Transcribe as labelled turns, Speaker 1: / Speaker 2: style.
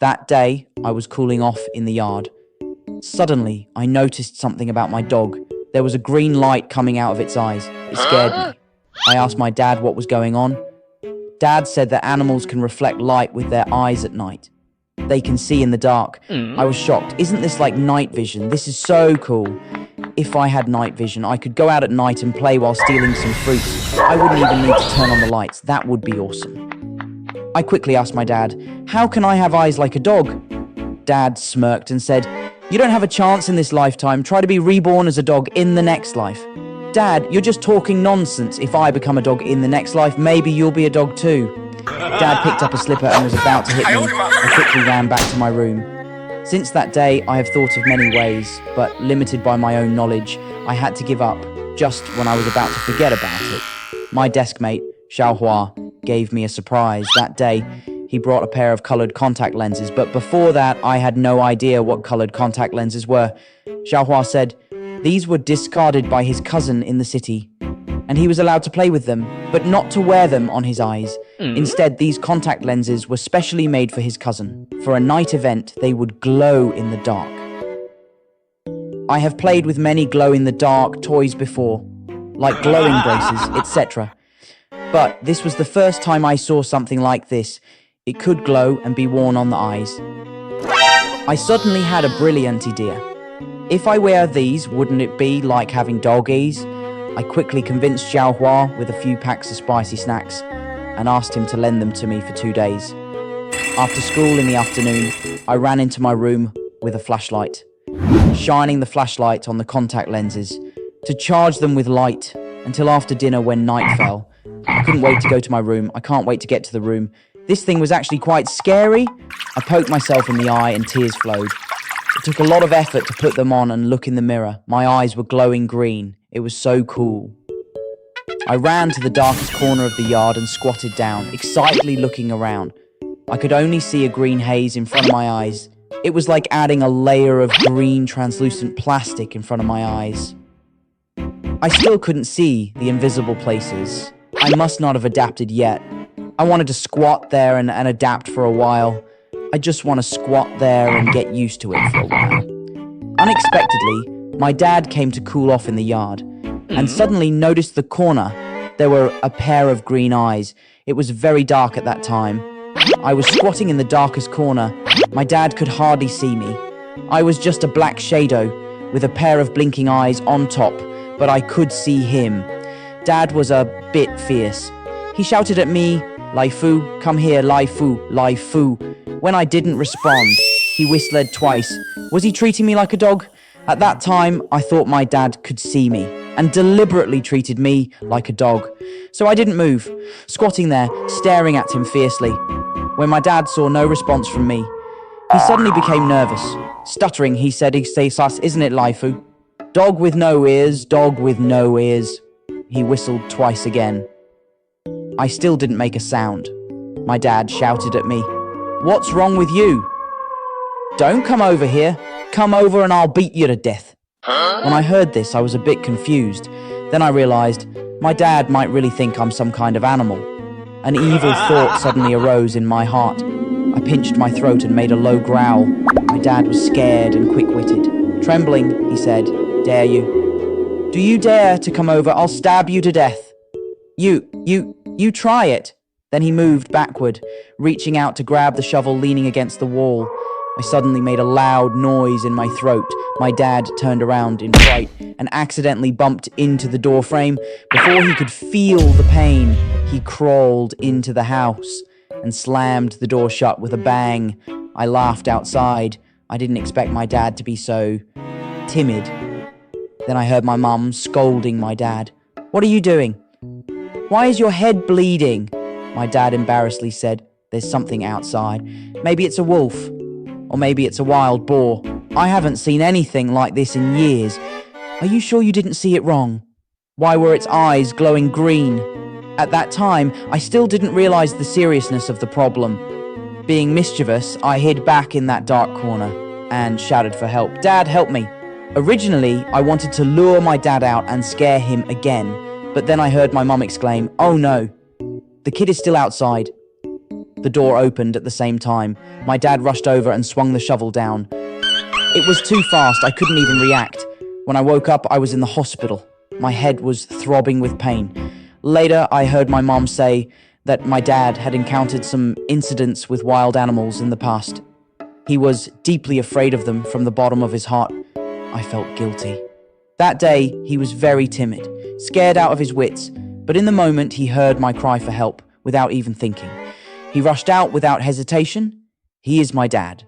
Speaker 1: That day, I was cooling off in the yard. Suddenly, I noticed something about my dog. There was a green light coming out of its eyes. It scared me. I asked my dad what was going on. Dad said that animals can reflect light with their eyes at night. They can see in the dark. I was shocked. Isn't this like night vision? This is so cool. If I had night vision, I could go out at night and play while stealing some fruit. I wouldn't even need to turn on the lights. That would be awesome. I quickly asked my dad, how can I have eyes like a dog? Dad smirked and said, you don't have a chance in this lifetime. Try to be reborn as a dog in the next life. Dad, you're just talking nonsense. If I become a dog in the next life, maybe you'll be a dog too. Dad picked up a slipper and was about to hit me. I quickly ran back to my room. Since that day, I have thought of many ways, but limited by my own knowledge, I had to give up just when I was about to forget about it. My desk mate, Xiaohua, gave me a surprise. That day, he brought a pair of colored contact lenses, but before that, I had no idea what colored contact lenses were. Xiaohua said these were discarded by his cousin in the city, and he was allowed to play with them, but not to wear them on his eyes. Instead, these contact lenses were specially made for his cousin. For a night event, they would glow in the dark. I have played with many glow-in-the-dark toys before, like glowing braces, etc. But this was the first time I saw something like this. It could glow and be worn on the eyes. I suddenly had a brilliant idea. If I wear these, wouldn't it be like having doggies? I quickly convinced Xiaohua with a few packs of spicy snacks and asked him to lend them to me for 2 days. After school in the afternoon, I ran into my room with a flashlight, shining the flashlight on the contact lenses to charge them with light until after dinner when night fell. I couldn't wait to go to my room. I can't wait to get to the room. This thing was actually quite scary. I poked myself in the eye and tears flowed. It took a lot of effort to put them on and look in the mirror. My eyes were glowing green. It was so cool. I ran to the darkest corner of the yard and squatted down, excitedly looking around. I could only see a green haze in front of my eyes. It was like adding a layer of green translucent plastic in front of my eyes. I still couldn't see the invisible places. I must not have adapted yet. I wanted to squat there and adapt for a while. I just want to squat there and get used to it for a while. Unexpectedly, my dad came to cool off in the yard and suddenly noticed the corner. There were a pair of green eyes. It was very dark at that time. I was squatting in the darkest corner. My dad could hardly see me. I was just a black shadow with a pair of blinking eyes on top, but I could see him. Dad was a bit fierce. He shouted at me, Lai Fu, come here, Lai Fu, Lai Fu. When I didn't respond, he whistled twice. Was he treating me like a dog? At that time, I thought my dad could see me and deliberately treated me like a dog. So I didn't move, squatting there, staring at him fiercely. When my dad saw no response from me, he suddenly became nervous. Stuttering, he said, isn't it, Lai Fu? Dog with no ears, dog with no ears. He whistled twice again. I still didn't make a sound. My dad shouted at me, what's wrong with you? Don't come over here. Come over and I'll beat you to death. When I heard this, I was a bit confused. Then I realized my dad might really think I'm some kind of animal. An evil thought suddenly arose in my heart. I pinched my throat and made a low growl. My dad was scared and quick-witted. Trembling, he said, dare you? Do you dare to come over? I'll stab you to death. You try it. Then he moved backward, reaching out to grab the shovel leaning against the wall. I suddenly made a loud noise in my throat. My dad turned around in fright and accidentally bumped into the door frame. Before he could feel the pain, he crawled into the house and slammed the door shut with a bang. I laughed outside. I didn't expect my dad to be so timid. Then I heard my mum scolding my dad. What are you doing? Why is your head bleeding? My dad embarrassedly said, there's something outside. Maybe it's a wolf. Or maybe it's a wild boar. I haven't seen anything like this in years. Are you sure you didn't see it wrong? Why were its eyes glowing green? At that time, I still didn't realize the seriousness of the problem. Being mischievous, I hid back in that dark corner and shouted for help. Dad, help me. Originally, I wanted to lure my dad out and scare him again, but then I heard my mum exclaim, oh no, the kid is still outside. The door opened at the same time. My dad rushed over and swung the shovel down. It was too fast, I couldn't even react. When I woke up, I was in the hospital. My head was throbbing with pain. Later, I heard my mom say that my dad had encountered some incidents with wild animals in the past. He was deeply afraid of them from the bottom of his heart. I felt guilty. That day, he was very timid, scared out of his wits, but in the moment he heard my cry for help without even thinking. He rushed out without hesitation. He is my dad.